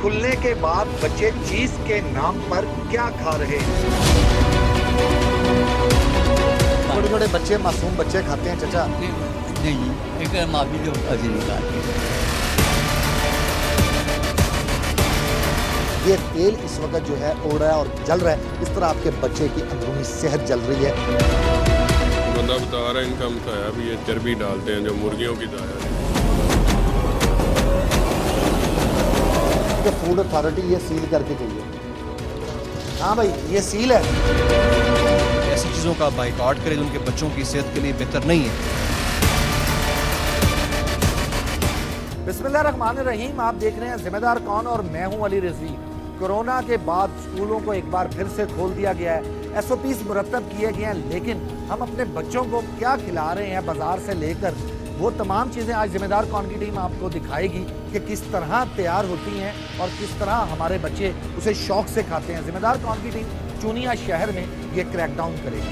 खुलने के बाद बच्चे चीज के नाम पर क्या खा रहे हैं? छोटे छोटे बच्चे, मासूम बच्चे खाते हैं चाचा? नहीं, एक माफी जो अजी निकालती ये तेल इस वक्त जो है उड़ रहा है और जल रहा है, इस तरह आपके बच्चे की अंदरूनी सेहत जल रही है। बंदा बता रहा है इनका बताया भी ये चर्बी डालते हैं जो मुर्गियों की दाया है। फूड अथॉरिटी ये सील करके चाहिए। हाँ भाई, ये सील है। ऐसी चीज़ों का बाइकआउट करें जो उनके बच्चों की सेहत के लिए बेहतर नहीं है। बिस्मिल्लाहिर्रहमानिर्रहीम, आप देख रहे हैं जिम्मेदार कौन और मैं हूं अली रिजवी। कोरोना के बाद स्कूलों को एक बार फिर से खोल दिया गया है, SOPs मुरतब किए गए हैं, लेकिन हम अपने बच्चों को क्या खिला रहे हैं बाजार से लेकर, वो तमाम चीज़ें आज जिम्मेदार कौन की टीम आपको दिखाएगी कि किस तरह तैयार होती हैं और किस तरह हमारे बच्चे उसे शौक से खाते हैं। जिम्मेदार कौन की टीम चुनिया शहर में ये क्रैकडाउन करेगी।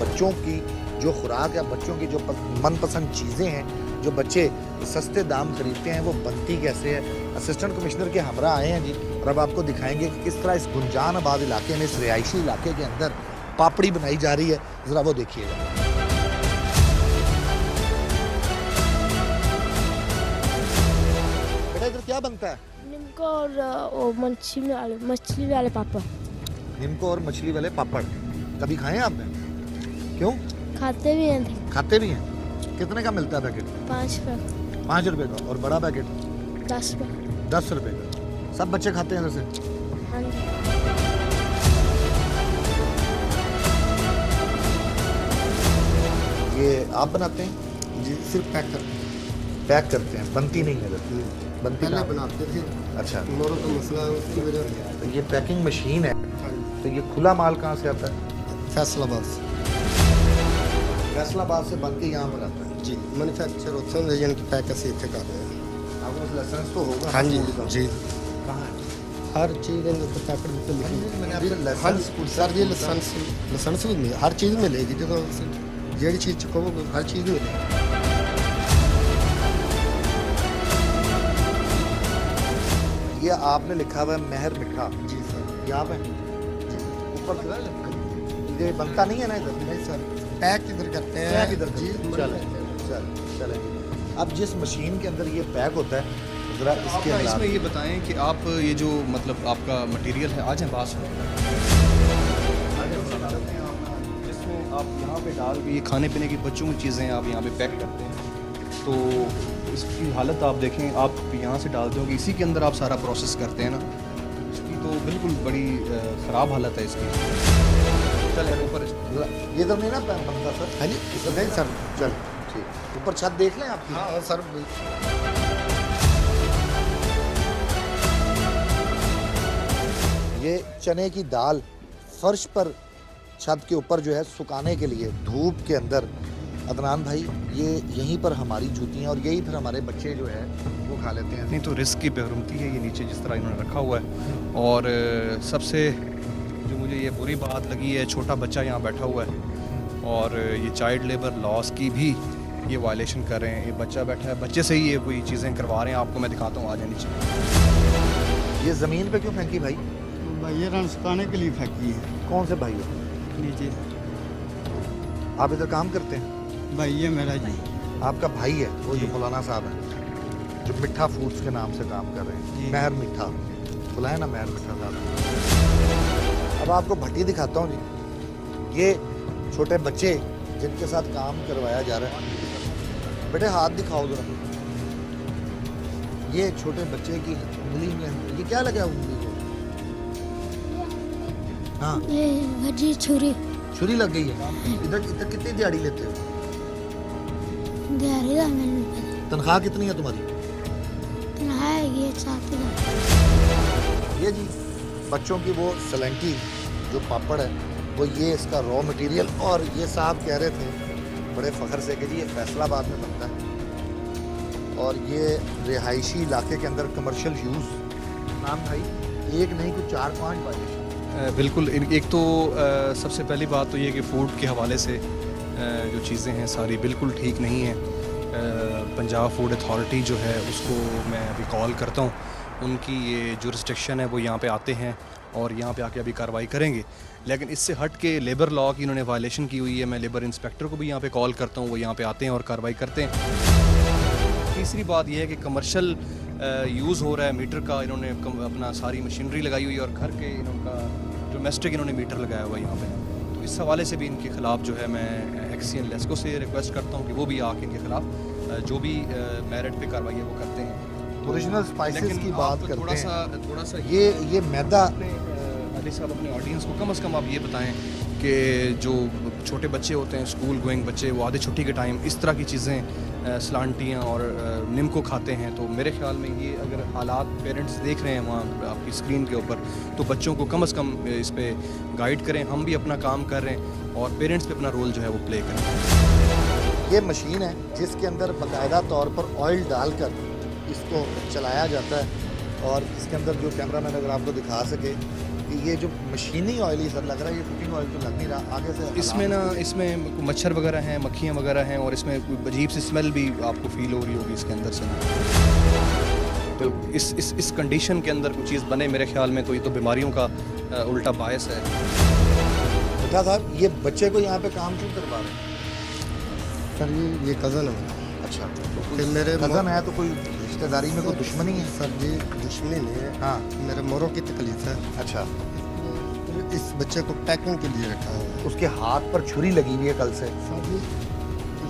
बच्चों की जो खुराक है, बच्चों की जो मनपसंद चीज़ें हैं, जो बच्चे सस्ते दाम खरीदते हैं, वो बनती कैसे है। असिस्टेंट कमिश्नर के हमरा आए हैं जी, और अब आपको दिखाएंगे कि किस तरह इस गुंजान आबाद इलाके में, इस रिहायशी इलाके के अंदर पापड़ी बनाई जा रही है। ज़रा वो देखिएगा। बेटा इधर क्या बनता है? निम्को और मछली वाले पापड़। निम्को और मछली वाले पापड़ कभी खाए हैं आपने? क्यों? खाते भी हैं। खाते भी हैं। कितने का मिलता है पैकेट? 5 रुपये। 5 रुपए का। और बड़ा पैकेट? 10 रुपये। 10 रुपए का। सब बच्चे खाते हैं जैसे? हाँ जी। ये आप बनाते हैं? जी, सिर्फ पैक करते हैं। पैक करते हैं, बनती नहीं है? बनती पहले ना? बनाते थे। अच्छा, मोरों का मसला है, उसकी वजह से। तो ये पैकिंग मशीन है, तो ये खुला माल कहाँ से आता है? फैसलाबाद से। फैसलाबाद से बन के यहाँ पर आता है? जी, मैन्युफैक्चर होते हैं, यानी कि पैक ऐसे इतने कर रहे हैं। आपको लाइसेंस तो होगा? हाँ जी जी। कहाँ है? हर चीज़ पैकेट में मैंने आपसे हाँ लाइसेंस सर, ये लाइसेंस भी मिले, हर चीज़ मिलेगी। जो जेडी चीज़ चुको हर चीज़ मिलेगी। ये आपने लिखा हुआ है महर मिठा। जी सर। यहाँ पे ऊपर ये बनता नहीं है ना इधर? नहीं सर, पैक इधर करते हैं। पैक इधर जी। चले। अब जिस मशीन के अंदर ये पैक होता है, जरा इसके अंदर इसमें ये बताएं कि आप ये जो मतलब आपका मटेरियल है, आज हम पास जिसमें आप यहाँ पे डाल के ये खाने पीने की बच्चों की चीज़ें आप यहाँ पे पैक करते हैं, तो इसकी हालत आप देखें, आप यहाँ से डालते हो कि इसी के अंदर आप सारा प्रोसेस करते हैं ना, इसकी तो बिल्कुल बड़ी ख़राब हालत है इसकी। चल ऊपर ये इधर नहीं ना बनता सर? हाँ जी, इधर नहीं सर? चल ठीक, ऊपर छत देख लें आपकी। हाँ सर। ये चने की दाल फर्श पर छत के ऊपर जो है सुखाने के लिए धूप के अंदर, अदनान भाई, ये यहीं पर हमारी जूतियाँ और यही फिर हमारे बच्चे जो है वो खा लेते हैं। नहीं तो रिस्क की बेहरुमती है ये नीचे जिस तरह इन्होंने रखा हुआ है। और सबसे जो मुझे ये बुरी बात लगी है, छोटा बच्चा यहाँ बैठा हुआ है और ये चाइल्ड लेबर लॉस की भी ये वायलेशन कर रहे हैं। ये बच्चा बैठा है, बच्चे से ही ये कोई चीज़ें करवा रहे हैं। आपको मैं दिखाता हूँ, आ जाए नीचे। ये ज़मीन पे क्यों फेंकी भाई? भाई ये रन सुखाने के लिए फेंकी है कौन से भाई हो? नीचे। आप इधर काम करते हैं? भाई ये मेरा जी। आपका भाई है वो जो मौलाना साहब है, जो मिठा फूड्स के नाम से काम कर रहे हैं, महर मिठा, बुलाए ना महर मिठा साहब। अब आपको भट्टी दिखाता हूँ जी। ये छोटे बच्चे जिनके साथ काम करवाया जा रहा है, बेटे हाथ दिखाओ जरा। ये छोटे बच्चे की उंगली में ये क्या लगा उंगली को? हाँ, ये भजी छुरी। छुरी लग गई है। इधर इधर कितनी दिहाड़ी लेते हो? दिहाड़ी मैंने पता। तनख्वाह कितनी है तुम्हारी? तनख्वाह ये 7,000। ये जी बच्चों की वो सलेंटी जो पापड़ है, वो ये इसका रॉ मटेरियल। और ये साहब कह रहे थे बड़े फ़ख्र से कि जी ये फैसलाबाद में बनता है और ये रिहायशी इलाके के अंदर कमर्शियल यूज़। नाम भाई एक नहीं कुछ 4-5 वायलेशन। बिल्कुल। एक तो सबसे पहली बात तो ये कि फ़ूड के हवाले से जो चीज़ें हैं सारी बिल्कुल ठीक नहीं हैं। पंजाब फूड अथॉरिटी जो है उसको मैं अभी कॉल करता हूँ, उनकी ये जुरिस्डिक्शन है वो यहाँ पे आते हैं और यहाँ पे आके अभी कार्रवाई करेंगे। लेकिन इससे हट के लेबर लॉ की इन्होंने वायलेशन की हुई है। मैं लेबर इंस्पेक्टर को भी यहाँ पे कॉल करता हूँ, वो यहाँ पे आते हैं और कार्रवाई करते हैं। तीसरी बात यह है कि कमर्शियल यूज़ हो रहा है मीटर का, इन्होंने अपना सारी मशीनरी लगाई हुई है और घर के इनका डोमेस्टिक इन्होंने मीटर लगाया हुआ है यहाँ पे। तो इस हवाले से भी इनके ख़िलाफ़ जो है मैं एक्सियन लेस्को से रिक्वेस्ट करता हूँ कि वो भी आके इनके ख़िलाफ़ जो भी मेरिट पे कार्रवाई है वो करते हैं। ओरिजिनल स्पाइसेस की बात करते हैं, थोड़ा सा ये मैदा अली साहब अपने ऑडियंस को कम से कम आप ये बताएं कि जो छोटे बच्चे होते हैं, स्कूल गोइंग बच्चे, वो आधे छुट्टी के टाइम इस तरह की चीज़ें सलांटियाँ और निम्को खाते हैं। तो मेरे ख्याल में ये अगर हालात पेरेंट्स देख रहे हैं वहाँ आपकी स्क्रीन के ऊपर, तो बच्चों को कम से कम इस पे गाइड करें। हम भी अपना काम कर रहे हैं और पेरेंट्स भी अपना रोल जो है वो प्ले करें। ये मशीन है जिसके अंदर बाकायदा तौर पर ऑयल डालकर इसको चलाया जाता है और इसके अंदर जो कैमरामैन अगर आपको दिखा सके कि ये जो मशीनी ऑयल ही सर लग रहा है, ये कुकिंग ऑयल तो लग नहीं रहा आगे से। इसमें मच्छर वगैरह हैं, मक्खियाँ वगैरह हैं और इसमें अजीब सी स्मेल भी आपको फील हो रही होगी इसके अंदर से। तो इस कंडीशन के अंदर कोई चीज़ बने, मेरे ख्याल में तो ये तो बीमारियों का उल्टा बायस है। बेटा साहब, ये बच्चे को यहाँ पे काम क्यों करवा रहे हैं? सर ये कज़न है मेरा। अच्छा, फिर मेरे कज़न है तो कोई रिश्तेदारी में कोई दुश्मनी है? सर जी दुश्मनी नहीं है, हाँ। मेरे मोरों की तकलीफ है। अच्छा, इस बच्चे को पैकिंग के लिए रखा है। उसके हाथ पर छुरी लगी हुई है कल से। सर जी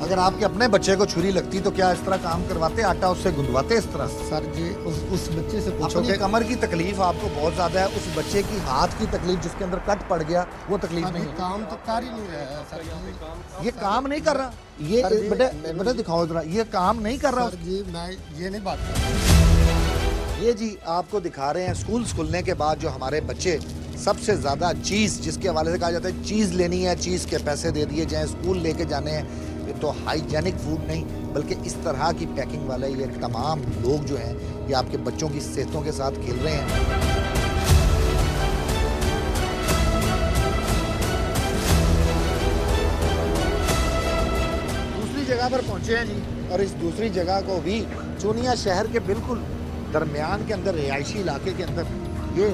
अगर आपके अपने बच्चे को छुरी लगती तो क्या इस तरह काम करवाते, आटा उससे गुंदवाते इस तरह? सर जी उस बच्चे से पूछो अपनी कि कमर की तकलीफ आपको बहुत ज्यादा है, उस बच्चे की हाथ की तकलीफ जिसके अंदर कट पड़ गया वो तकलीफ अभी नहीं? काम तो कर ही नहीं रहा है सर जी। ये काम नहीं कर रहा, ये सर जी, बेटा दिखाओ जरा, ये काम नहीं कर रहा। सर जी मैं ये नहीं बात कर रहा। ये जी आपको दिखा रहे हैं स्कूल खुलने के बाद जो हमारे बच्चे सबसे ज़्यादा चीज़ जिसके हवाले से कहा जाता है चीज़ लेनी है, चीज़ के पैसे दे दिए जाएँ, स्कूल लेके जाने हैं। ये तो हाइजेनिक फूड नहीं बल्कि इस तरह की पैकिंग वाले ये तमाम लोग जो हैं ये आपके बच्चों की सेहतों के साथ खेल रहे हैं। दूसरी जगह पर पहुंचे हैं जी, और इस दूसरी जगह को भी चूनिया शहर के बिल्कुल दरमियान के अंदर रिहायशी इलाके के अंदर ये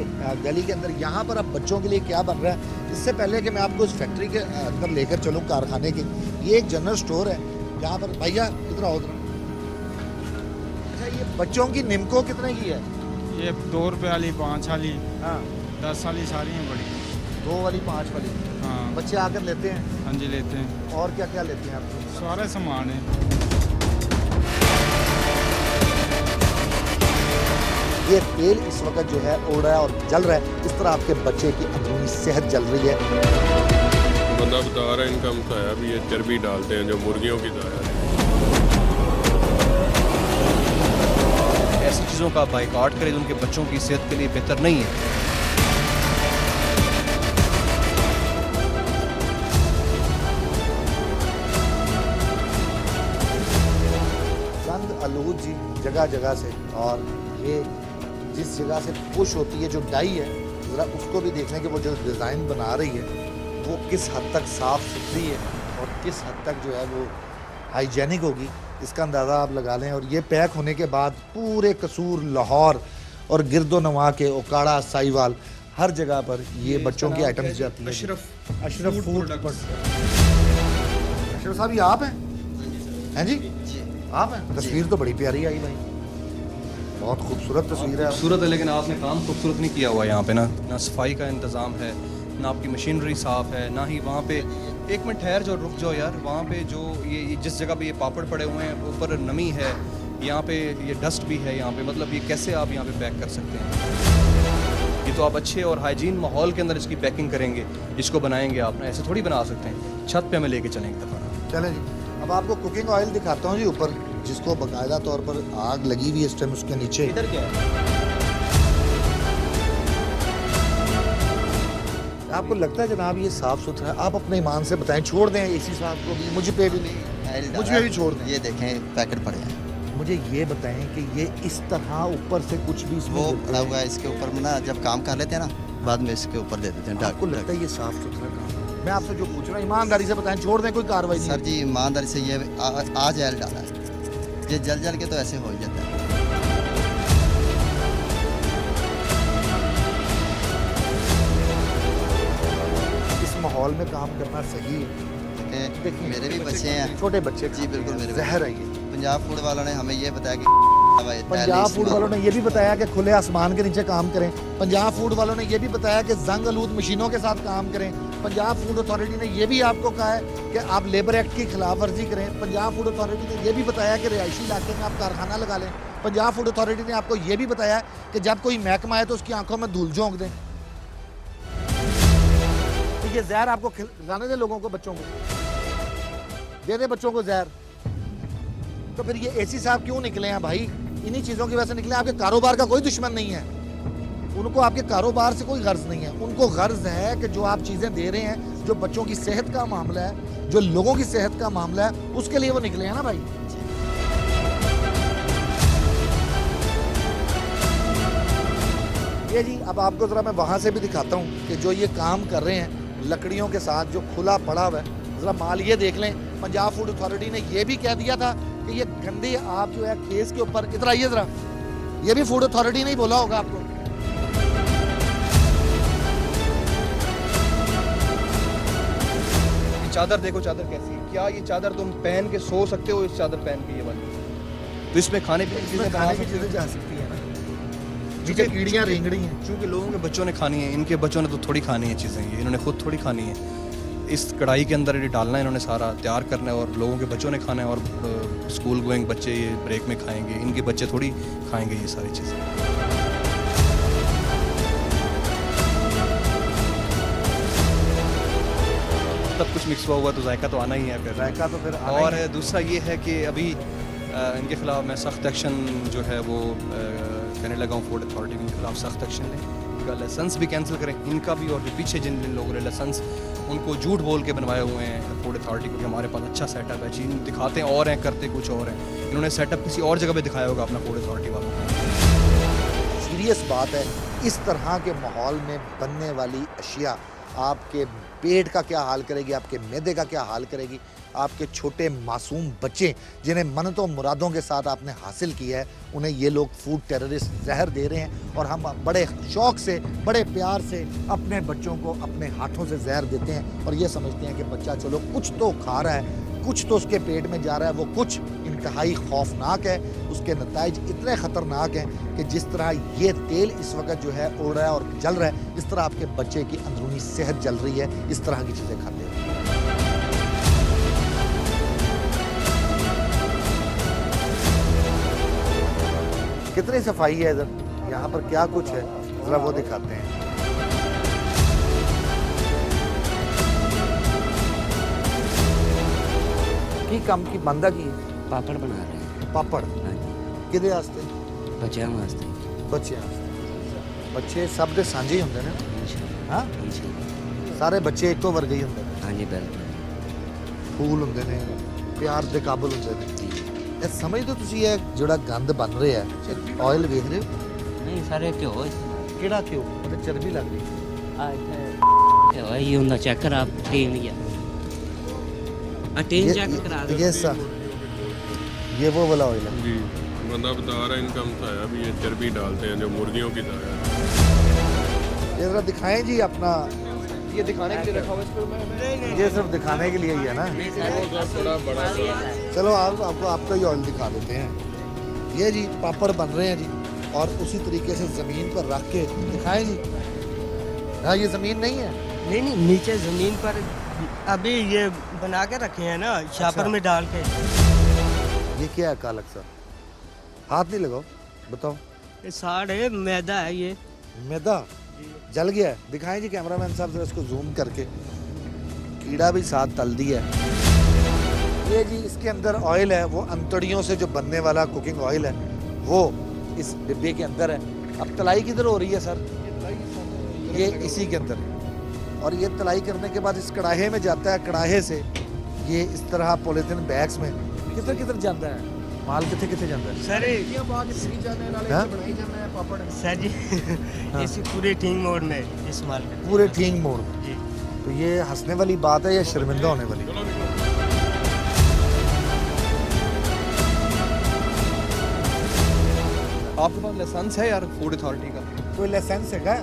गली के अंदर, यहाँ पर अब बच्चों के लिए क्या बन रहा है। इससे पहले कि मैं आपको इस फैक्ट्री के अंदर लेकर चलूँ कारखाने के, ये एक जनरल स्टोर है जहाँ पर भैया इधर आओ उधर। अच्छा, ये बच्चों की निम्को कितने की है? ये 2 रुपये वाली, 5 वाली, हाँ, 10 वाली सारी हैं बड़ी। 2 वाली 5 वाली? हाँ। बच्चे आकर लेते हैं? हाँ जी लेते हैं। और क्या क्या लेते हैं आप? सारा सामान है। ये तेल इस वक्त जो है उड़ रहा है और जल रहा है, इस तरह आपके बच्चे की अंदरूनी सेहत जल रही है। बंदा बता रहा है इनका बताया भी ये चर्बी डालते हैं जो मुर्गियों की दाया है। ऐसी चीज़ों का बाइकआउट करें जो उनके बच्चों की सेहत के लिए बेहतर नहीं है। गंद आलूद जी जगह जगह से, और ये जिस जगह से पुश होती है जो डाई है, ज़रा उसको भी देखने कि वो जो डिज़ाइन बना रही है वो किस हद तक साफ़ सुथरी है और किस हद तक जो है वो हाइजेनिक होगी, इसका अंदाज़ा आप लगा लें। और ये पैक होने के बाद पूरे कसूर, लाहौर और गिरदोनवा के ओकाड़ा, साहिवाल हर जगह पर ये बच्चों की आइटम्स जाती है। अशरफ फूड। अशरफ साहब ये आप हैं? हैं जी आप हैं? तस्वीर तो बड़ी प्यारी आई भाई, बहुत खूबसूरत तस्वीर है। खूबसूरत है लेकिन आपने काम खूबसूरत नहीं किया हुआ यहाँ पे ना सफाई का इंतज़ाम है, ना आपकी मशीनरी साफ़ है, ना ही वहाँ पे एक मिनट ठहर जाओ, रुक जाओ यार। वहाँ पे जो ये जिस जगह पे ये पापड़ पड़े हुए हैं ऊपर नमी है, यहाँ पे ये डस्ट भी है यहाँ पे, मतलब ये कैसे आप यहाँ पे पैक कर सकते हैं? ये तो आप अच्छे और हाइजीन माहौल के अंदर इसकी पैकिंग करेंगे, इसको बनाएंगे आप, ना ऐसे थोड़ी बना सकते हैं। छत पे हमें लेके चलेंगे दफ़ा। चलें जी, अब आपको कुकिंग ऑयल दिखाता हूँ जी ऊपर, जिसको बाकायदा तौर पर आग लगी हुई है इस टाइम उसके नीचे। इधर क्या है? आपको लगता है जनाब ये साफ सुथरा है? आप अपने ईमान से बताएं, छोड़ दें इसी साहब को भी, मुझे पे भी मुझे भी छोड़ दें। ये देखें पैकेट पड़े हैं। मुझे ये बताएं कि ये इस तरह ऊपर से कुछ भी इसमें वो पड़ा हुआ है इसके ऊपर में ना, जब काम कर लेते हैं ना बाद में इसके ऊपर दे देते हैं। आपको लगता है ये साफ सुथरा काम? मैं आपसे जो पूछ रहा हूँ ईमानदारी से बताएं, छोड़ दें, कोई कार्रवाई नहीं सर जी ईमानदारी से ये आज एल डाला है, ये जल जल के तो ऐसे हो ही जाता है। इस माहौल में काम करना सही है? मेरे भी बच्चे हैं, छोटे बच्चे जी बिल्कुल मेरे जहर है ये। पंजाब फूड वालों ने हमें ये बताया कि पंजाब फूड वालों ने ये भी बताया कि खुले आसमान के नीचे काम करें। पंजाब फूड वालों ने ये भी बताया कि जंग आलूद मशीनों के साथ काम करें। पंजाब फूड अथॉरिटी ने ये भी आपको कहा है कि आप लेबर एक्ट की खिलाफ वर्जी करें। पंजाब फूड अथॉरिटी ने ये भी बताया कि रिहायशी इलाके में आप कारखाना लगा लें। पंजाब फूड अथॉरिटी ने आपको ये भी बताया कि जब कोई महकमा आए तो उसकी आंखों में धूल झोंक दें। तो ये जहर आपको खिलाने दें लोगों को, बच्चों को दे दे बच्चों को जहर। तो फिर ये एसी साहब क्यों निकले हैं भाई? इन्हीं चीज़ों की वजह से निकले। आपके कारोबार का कोई दुश्मन नहीं है, उनको आपके कारोबार से कोई गर्ज नहीं है। उनको गर्ज है कि जो आप चीज़ें दे रहे हैं, जो बच्चों की सेहत का मामला है, जो लोगों की सेहत का मामला है, उसके लिए वो निकले हैं ना भाई। ये जी अब आपको ज़रा मैं वहाँ से भी दिखाता हूँ कि जो ये काम कर रहे हैं लकड़ियों के साथ, जो खुला पड़ा हुआ है, ज़रा माल ये देख लें। पंजाब फूड अथॉरिटी ने ये भी कह दिया था कि ये गंदे आप जो है केस के ऊपर, इधर आइए ज़रा, ये भी फूड अथॉरिटी ने ही बोला होगा आपको। ये चादर देखो, चादर कैसी है, क्या ये चादर तुम पहन के सो सकते हो? इस चादर पहन के ये वाली, तो इसमें खाने पीने की चीज़ें जा सकती है ना, नीचे कीड़ियाँ रेंगड़ी हैं। चूँकि लोगों के बच्चों ने खानी है, इनके बच्चों ने तो थोड़ी खानी है चीज़ें, ये इन्होंने खुद थोड़ी खानी है। इस कढ़ाई के अंदर ये डालना है इन्होंने, सारा तैयार करना है और लोगों के बच्चों ने खाना है। और स्कूल गोइंग बच्चे ये ब्रेक में खाएंगे, इनके बच्चे थोड़ी खाएंगे ये सारी चीज़ें। सब कुछ मिक्स हुआ तो जायका तो आना ही है फिर, जायका तो फिर आना और ही है। दूसरा ये है कि अभी इनके खिलाफ मैं सख्त एक्शन जो है वो कहने लगा हूँ, फूड अथॉरिटी के खिलाफ सख्त एक्शन लें, इनका लाइसेंस भी कैंसिल करें, इनका भी, और जो पीछे जिन जिन लोगों ने लाइसेंस उनको झूठ बोल के बनवाए हुए हैं फूड अथॉरिटी को कि हमारे पास अच्छा सेटअप है, चीज़ दिखाते हैं और हैं, करते कुछ और हैं। इन्होंने सेटअप किसी और जगह पे दिखाया होगा अपना फूड अथॉरिटी वालों को। सीरियस बात है, इस तरह के माहौल में बनने वाली अशिया आपके पेट का क्या हाल करेगी, आपके मैदे का क्या हाल करेगी। आपके छोटे मासूम बच्चे जिन्हें मन्नतों मुरादों के साथ आपने हासिल किया है, उन्हें ये लोग फूड टेररिस्ट जहर दे रहे हैं। और हम बड़े शौक़ से, बड़े प्यार से अपने बच्चों को अपने हाथों से जहर देते हैं और ये समझते हैं कि बच्चा चलो कुछ तो खा रहा है, कुछ तो उसके पेट में जा रहा है। वो कुछ इंतहाई खौफनाक है, उसके नताइज इतने ख़तरनाक हैं कि जिस तरह ये तेल इस वक्त जो है उड़ रहा है और जल रहा है, इस तरह आपके बच्चे की अंदरूनी सेहत जल रही है इस तरह की चीज़ें खाते हैं। कितनी सफाई है इधर, यहाँ पर क्या कुछ है, ज़रा वो दिखाते हैं। की काम की बंदा की पापड़ बना रहे हैं। पापड़ हाँ जी, किहदे वास्ते? बच्चों वास्ते। बच्चे बच्चे सब दे सांझे ही होंगे ना? हाँ, सारे बच्चे एको वर्गे ही होंगे। हाँ जी बिल्कुल, फूल होंगे ने, प्यार दे काबुल होंगे ने। ਇਹ ਸਮਝਦੇ ਤੁਸੀਂ ਇਹ ਜਿਹੜਾ ਗੰਦ ਬਣ ਰਿਹਾ ਹੈ, ਆਇਲ ਵੇਖ ਰਹੇ ਹੋ? नहीं सारे घ्यो ਕਿਹੜਾ ਘਿਓ? ਉਹਦੇ ਚਰਬੀ ਲੱਗ ਰਹੀ आ इत्थे घ्यो ही होंदा, चेक करा टीन ही आ टीन चेक करा दो। ये सा ये वो वाला ऑयल है जी, बंदा बता रहा है, इनका बताया भी ये चर्बी डालते हैं जो मुर्गियों की दाया है। ये जरा दिखाएं जी अपना, ये दिखाने के लिए रखा हुआ है, ये सिर्फ दिखाने के लिए ही है ना? थोड़ा बड़ा चलो आपको आपका ही ऑयल दिखा देते हैं। ये जी पापड़ बन रहे हैं जी, और उसी तरीके से ज़मीन पर रख के दिखाएं जी। हाँ, ये ज़मीन नहीं है, नहीं नीचे ज़मीन पर अभी ये बना के रखे हैं ना, शापर में डाल के। ये क्या है कालक सर? हाथ नहीं लगाओ, बताओ। ये साड़ है, मैदा है, ये मैदा जल गया है। दिखाएं जी कैमरामैन साहब जरा इसको जूम करके, कीड़ा भी साथ तल दिया है। ये जी इसके अंदर ऑयल है, वो अंतड़ियों से जो बनने वाला कुकिंग ऑयल है, वो इस डिब्बे के अंदर है। अब तलाई किधर हो रही है सर? ये इसी के अंदर है, और ये तलाई करने के बाद इस कड़ाहे में जाता है। कड़ाहे से ये इस तरह पॉलीथिन बैग्स में किधर किधर जाता है माल, कितने कितने जाता है सर? सर जी इसी पूरे ठीक मोड में इस्तेमाल करते हैं। पूरे ठीक मोड जी। तो ये हंसने वाली बात है या शर्मिंदा होने वाली? आपके पास लाइसेंस है यार फूड अथॉरिटी का? कोई लाइसेंस है क्या?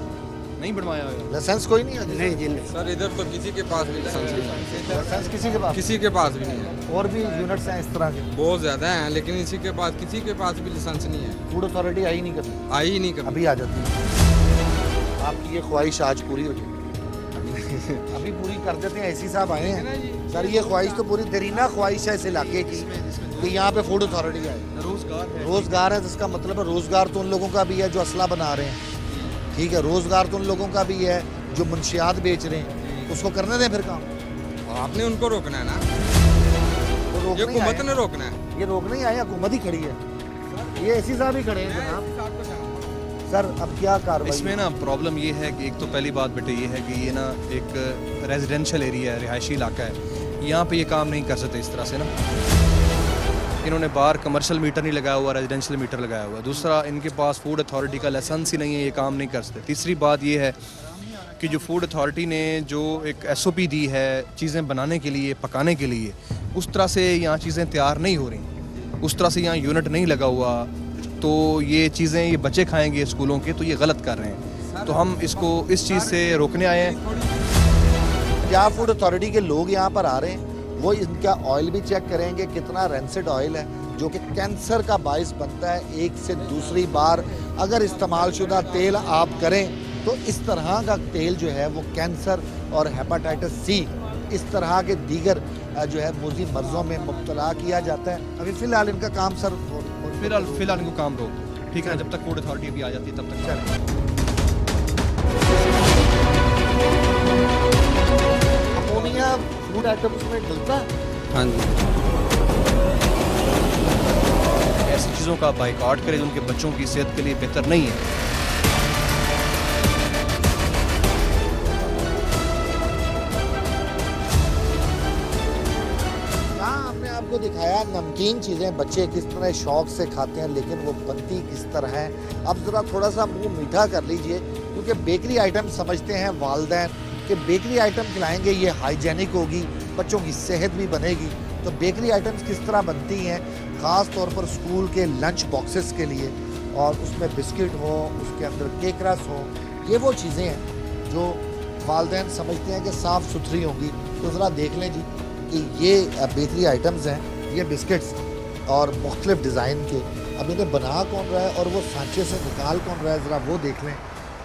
नहीं बनवाया हुआ? लाइसेंस कोई नहीं है? नहीं जी सर इधर तो किसी के पास भी लाइसेंस नहीं है। लाइसेंस किसी के पास? किसी के पास भी नहीं है। और भी यूनिट्स हैं इस तरह के? बहुत ज़्यादा हैं, लेकिन इसी के पास किसी के पास भी लाइसेंस नहीं है। फूड अथॉरिटी आई नहीं कभी? आई ही नहीं कभी। अभी आ जाती है। आपकी ये ख्वाहिश आज पूरी हो जाएगी। अभी पूरी कर देते हैं, ऐसी साहब आए हैं सर। ये ख्वाहिश तो पूरी दरीना ख्वाहिश है इस इलाके की कि यहाँ पे फूड अथॉरिटी आए। रोजगार है, जिसका मतलब है रोजगार तो उन लोगों का भी है जो असला बना रहे हैं, ठीक है। रोजगार तो उन लोगों का भी है जो मुंशियात बेच रहे हैं, उसको करने दें फिर काम। आपने उनको रोकना है ना, ये हुकूमत ने रोकना है। ये रोकने ही आए, हुकूमत ही खड़ी है। ये ऐसी साहब ही खड़े हैं जनाब। सर अब क्या कार्रवाई? इसमें ना प्रॉब्लम ये है कि एक तो पहली बात बेटे ये है कि ये ना एक रेजिडेंशियल एरिया है, रिहायशी इलाका है। यहाँ पे ये काम नहीं कर सकते इस तरह से ना। इन्होंने बाहर कमर्शियल मीटर नहीं लगाया हुआ, रेजिडेंशियल मीटर लगाया हुआ है। दूसरा, इनके पास फूड अथॉरिटी का लाइसेंस ही नहीं है, ये काम नहीं कर सकते। तीसरी बात ये है कि जो फूड अथॉरिटी ने जो एक SOP दी है चीज़ें बनाने के लिए, पकाने के लिए, उस तरह से यहाँ चीज़ें तैयार नहीं हो रही, उस तरह से यहाँ यूनिट नहीं लगा हुआ। तो ये चीज़ें ये बच्चे खाएंगे स्कूलों के, तो ये गलत कर रहे हैं। तो हम इसको इस चीज़ से रोकने आए हैं। क्या फूड अथॉरिटी के लोग यहाँ पर आ रहे हैं, वो इनका ऑयल भी चेक करेंगे कितना रेंसिड ऑयल है, जो कि कैंसर का बायस बनता है। एक से दूसरी बार अगर इस्तेमाल शुदा तेल आप करें तो इस तरह का तेल जो है वो कैंसर और हेपेटाइटिस C, इस तरह के दीगर जो है मुज़ी मर्ज़ों में मुब्तला किया जाता है। अभी फ़िलहाल इनका काम सर फिलहाल इनको काम रोक दो, ठीक है। जब तक फूड अथॉरिटी भी आ जाती है तब तक चलें। अमोनिया फूड आइटम्स में डलता है? हाँ जी। ऐसी चीज़ों का बाइकआउट करें जो उनके बच्चों की सेहत के लिए बेहतर नहीं है। आपको दिखाया नमकीन चीज़ें बच्चे किस तरह शौक से खाते हैं, लेकिन वो बनती किस तरह है। अब ज़रा थोड़ा सा मुंह मीठा कर लीजिए, क्योंकि बेकरी आइटम समझते हैं वालिदैन कि बेकरी आइटम खिलाएंगे ये हाइजेनिक होगी, बच्चों की सेहत भी बनेगी। तो बेकरी आइटम्स किस तरह बनती हैं, ख़ास तौर पर स्कूल के लंच बॉक्सेस के लिए, और उसमें बिस्किट हो, उसके अंदर केक रस हो, ये वो चीज़ें हैं जो वालिदैन समझते हैं कि साफ़ सुथरी होंगी। तो ज़रा देख लें जी कि ये बेकरी आइटम्स हैं, ये बिस्किट्स और मुख्तलिफ डिज़ाइन के। अब इन्हें बना कौन रहा है और वो सांचे से निकाल कौन रहा है, ज़रा वो देख लें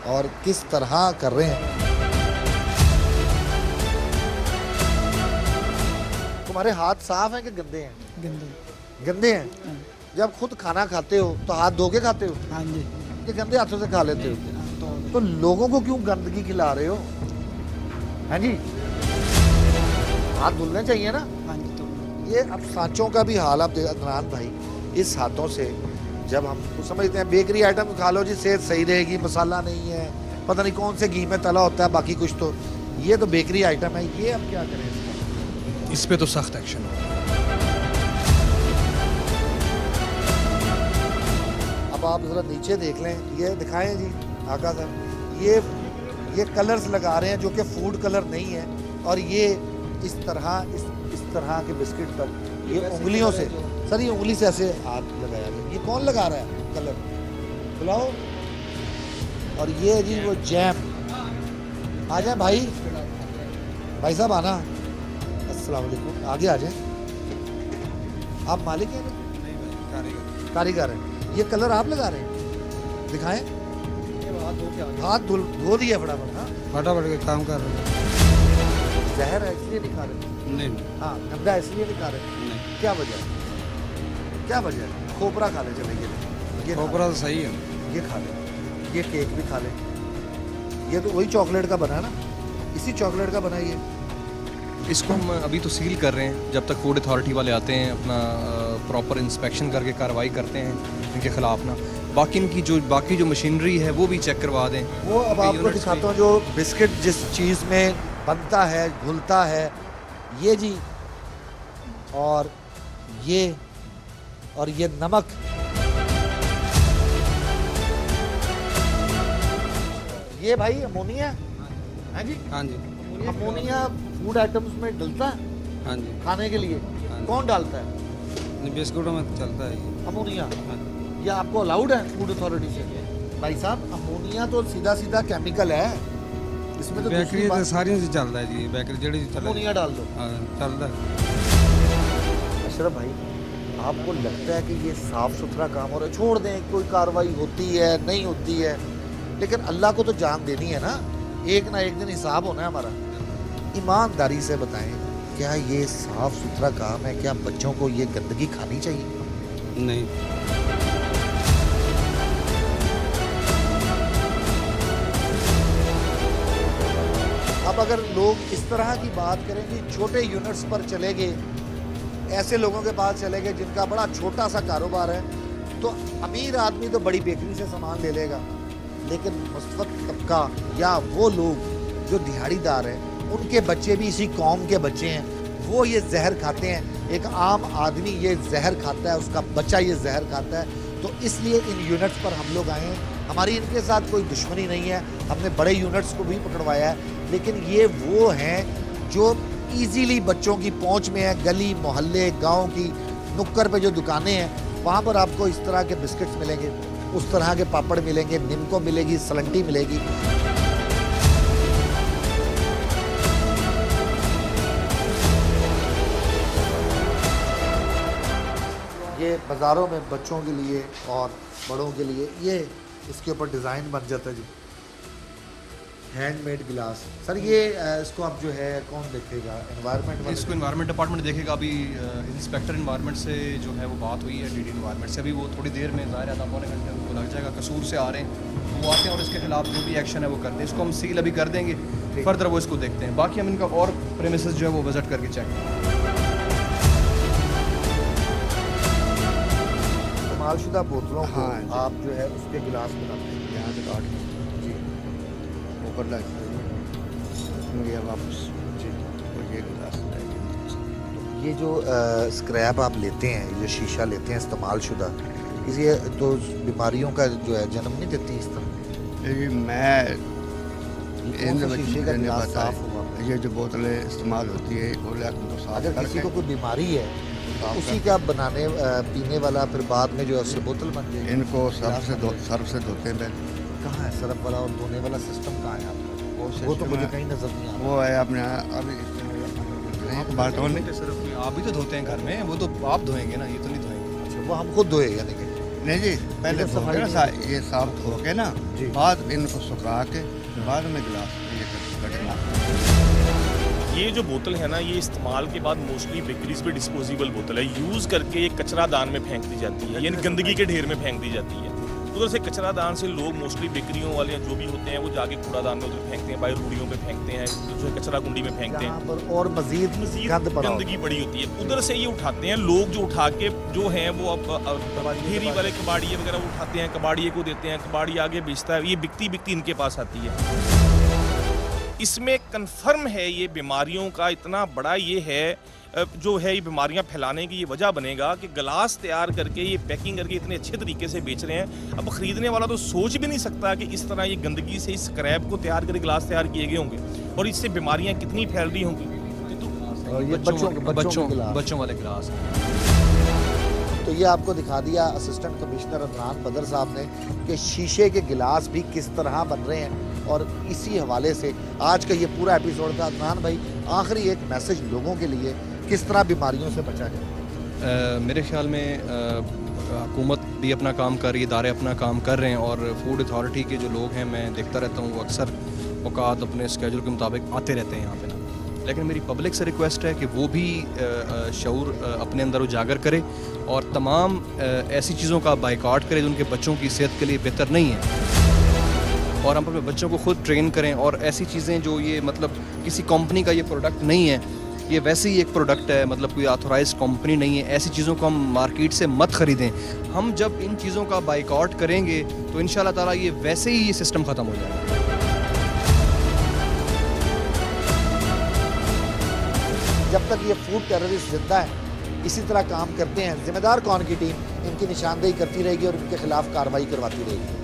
और किस तरह कर रहे हैं। तुम्हारे हाथ साफ हैं कि गंदे हैं? गंदे। गंदे हैं? जब खुद खाना खाते हो तो हाथ धो के खाते हो? हाँ जी। ये गंदे हाथों से खा लेते हो? तो लोगों को क्यों गंदगी खिला रहे हो? हाँ जी, हाथ धुलने चाहिए ना। ये अब सांचों का भी हाल आप अदनान भाई, इस हाथों से जब हम समझते हैं बेकरी आइटम खा लो जी सेहत सही रहेगी, मसाला नहीं है, पता नहीं कौन से घी में तला होता है, बाकी कुछ तो ये तो बेकरी आइटम है, ये अब क्या करें इसका? इस पे तो सख्त एक्शन हो। अब आप जरा नीचे देख लें, ये दिखाएं जी आका साहब, ये कलर्स लगा रहे हैं जो कि फूड कलर नहीं है, और ये इस तरह के बिस्किट पर ये उंगलियों से, सर ये उंगली से ऐसे हाथ लगाया गया। ये कौन लगा रहा है कलर, बुलाओ। और ये जी वो जैम, आ जाए भाई, भाई साहब आना, अस्सलाम वालेकुम, आगे आ जाए। आप मालिक हैं? कारीगर हैं। ये कलर आप लगा रहे हैं, दिखाएं। हाथ धो दिया फटाफट। हाँ फटाफट के काम कर रहे हैं। जहर है इसलिए नहीं खा रहे? नहीं। हाँ गंदा इसलिए नहीं खा रहे? नहीं। क्या वजह है? क्या वजह है? खोपरा खा ले, चले ये खोपरा तो सही है, ये खा ले, ये केक भी खा ले। ये तो वही चॉकलेट का बना है ना, इसी चॉकलेट का बना ये। इसको हम अभी तो सील कर रहे हैं, जब तक फूड अथॉरिटी वाले आते हैं अपना प्रॉपर इंस्पेक्शन करके कार्रवाई करते हैं इनके खिलाफ ना। बाकी इनकी बाकी जो मशीनरी है वो भी चेक करवा दें। वो अब आपको दिखाता हूँ, जो बिस्किट जिस चीज़ में बनता है, घुलता है, ये जी, और ये नमक, ये भाई अमोनिया है जी। हाँ जी। अमोनिया फूड आइटम्स में डलता है? हाँ जी। खाने के लिए कौन डालता है? बिस्कुटों में चलता है ये। अमोनिया या आपको अलाउड है फूड अथॉरिटी से? भाई साहब अमोनिया तो सीधा सीधा केमिकल है, इसमें तो बेकरी तो सारी से चलता है जी, बेकरी जड़ी अमोनिया डाल दो। हाँ चलता है। अशरफ भाई आपको लगता है कि ये साफ सुथरा काम हो रहा है? छोड़ दें, कोई कार्रवाई होती है नहीं होती है, लेकिन अल्लाह को तो जान देनी है ना, एक ना एक दिन हिसाब होना है हमारा। ईमानदारी से बताएं, क्या ये साफ सुथरा काम है? क्या बच्चों को ये गंदगी खानी चाहिए? नहीं। अब अगर लोग इस तरह की बात करें कि छोटे यूनिट्स पर चले गए, ऐसे लोगों के पास चले गए जिनका बड़ा छोटा सा कारोबार है, तो अमीर आदमी तो बड़ी बेकरी से सामान ले लेगा, लेकिन मुस्तफक तबका या वो लोग जो दिहाड़ीदार हैं, उनके बच्चे भी इसी कौम के बच्चे हैं, वो ये जहर खाते हैं। एक आम आदमी ये जहर खाता है, उसका बच्चा ये जहर खाता है। तो इसलिए इन यूनिट्स पर हम लोग आए हैं। हमारी इनके साथ कोई दुश्मनी नहीं है, हमने बड़े यूनिट्स को भी पकड़वाया है, लेकिन ये वो हैं जो इजीली बच्चों की पहुंच में है। गली मोहल्ले गांव की नुक्कड़ पे जो दुकानें हैं, वहाँ पर आपको इस तरह के बिस्किट्स मिलेंगे, उस तरह के पापड़ मिलेंगे, निमको मिलेगी, सलंटी मिलेगी। ये बाज़ारों में बच्चों के लिए और बड़ों के लिए ये इसके ऊपर डिज़ाइन बन जाता है जी, हैंडमेड गिलास। सर ये इसको अब जो है कौन देखेगा? एनवायरनमेंट? इसको एनवायरनमेंट डिपार्टमेंट देखेगा। अभी इंस्पेक्टर एनवायरनमेंट से जो है वो बात हुई है, डीडी एनवायरनमेंट से। अभी वो थोड़ी देर में ज़ाहिर आधा पौने घंटे उनको लग जाएगा, कसूर से आ रहे हैं वो आते हैं और इसके खिलाफ जो भी एक्शन है वो करते हैं। इसको हम सील अभी कर देंगे, फर्दर वो इसको देखते हैं। बाकी हम इनका और प्रेमिसेस जो है वो विजिट करके चेक करेंगे। इस्तेमालशुदा बोतलों को आप जो है उसके गिलास बनाते हैं, यहाँ से काट जी ऊपर लग गया वापस जी, और ये गिलास। तो ये जो स्क्रैप आप लेते हैं, ये शीशा लेते हैं इस्तेमालशुदा, इसे तो बीमारियों का जो है जन्म नहीं देती इस तरह? मैं शीशे का गिलास साफ हुआ, ये जो बोतलें इस्तेमाल होती है अगर किसी को कोई बीमारी है उसी का बनाने पीने वाला फिर बाद में जो है उससे बोतल बन जाएगी। इनको सर्फ से धोते हैं। कहाँ है सर्फ वाला और धोने वाला सिस्टम? कहाँ है आपका? वो तो मुझे कहीं नजर नहीं आ रहा। वो है अपने अभी बाटों में आप भी तो धोते हैं घर में, वो तो आप धोएंगे ना, ये तो नहीं धोएंगे। अच्छा, वो हम खुद धोएंगे यानी कि? नहीं जी, पहले धोके ना, ये साफ धो के ना, बाद इनको सुखा के बाद में गिलास ये जो बोतल है ना, ये इस्तेमाल के बाद मोस्टली बेकरीज पे डिस्पोजेबल बोतल है, यूज़ करके ये कचरा दान में फेंक दी जाती है, यानी गंदगी के ढेर में फेंक दी जाती है। उधर से कचरा दान से लोग मोस्टली बेकरियों वाले जो भी होते हैं वो जाके कूड़ादान में उधर फेंकते हैं, बाहर रूढ़ियों पे फेंकते हैं, जो है कचरा कुंडी में फेंकते हैं, और मजीद गंदगी बड़ी होती है। उधर से ये उठाते हैं लोग, जो उठा के जो हैं वो ढेरी वाले कबाड़िए वगैरह उठाते हैं, कबाड़िए को देते हैं, कबाड़ी आगे बेचता है, ये बिकती इनके पास आती है। इसमें कन्फर्म है ये बीमारियों का इतना बड़ा ये है जो है, ये बीमारियां फैलाने की ये वजह बनेगा कि गिलास तैयार करके ये पैकिंग करके इतने अच्छे तरीके से बेच रहे हैं। अब ख़रीदने वाला तो सोच भी नहीं सकता कि इस तरह ये गंदगी से इस स्क्रैप को तैयार करके गिलास तैयार किए गए होंगे और इससे बीमारियां कितनी फैल रही होंगी। बच्चों वाले गिलास। तो ये आपको दिखा दिया असिस्टेंट कमिश्नर अदनान बदर साहब ने कि शीशे के गिलास भी किस तरह बन रहे हैं, और इसी हवाले से आज का ये पूरा एपिसोड था। अदनान भाई, आखिरी एक मैसेज लोगों के लिए, किस तरह बीमारियों से बचा जाए? मेरे ख्याल में हुकूमत भी अपना काम कर रही है, इदारे अपना काम कर रहे हैं, और फूड अथॉरिटी के जो लोग हैं मैं देखता रहता हूँ वो अक्सर औकात अपने स्केड्यूल के मुताबिक आते रहते हैं यहाँ पे ना। लेकिन मेरी पब्लिक से रिक्वेस्ट है कि वो भी शऊर अपने अंदर उजागर करे और तमाम ऐसी चीज़ों का बाइकआउट करे जो उनके बच्चों की सेहत के लिए बेहतर नहीं है, और हम अपने बच्चों को खुद ट्रेन करें। और ऐसी चीज़ें जो ये मतलब किसी कंपनी का ये प्रोडक्ट नहीं है, ये वैसे ही एक प्रोडक्ट है, मतलब कोई ऑथोराइज्ड कंपनी नहीं है, ऐसी चीज़ों को हम मार्केट से मत ख़रीदें। हम जब इन चीज़ों का बाइकआउट करेंगे तो इंशाल्लाह ताला ये वैसे ही ये सिस्टम ख़त्म हो जाएगा। जब तक ये फूड टेररिस्ट जिंदा है, इसी तरह काम करते हैं, जिम्मेदार कौन की टीम इनकी निशानदेही करती रहेगी और इनके खिलाफ कार्रवाई करवाती रहेगी।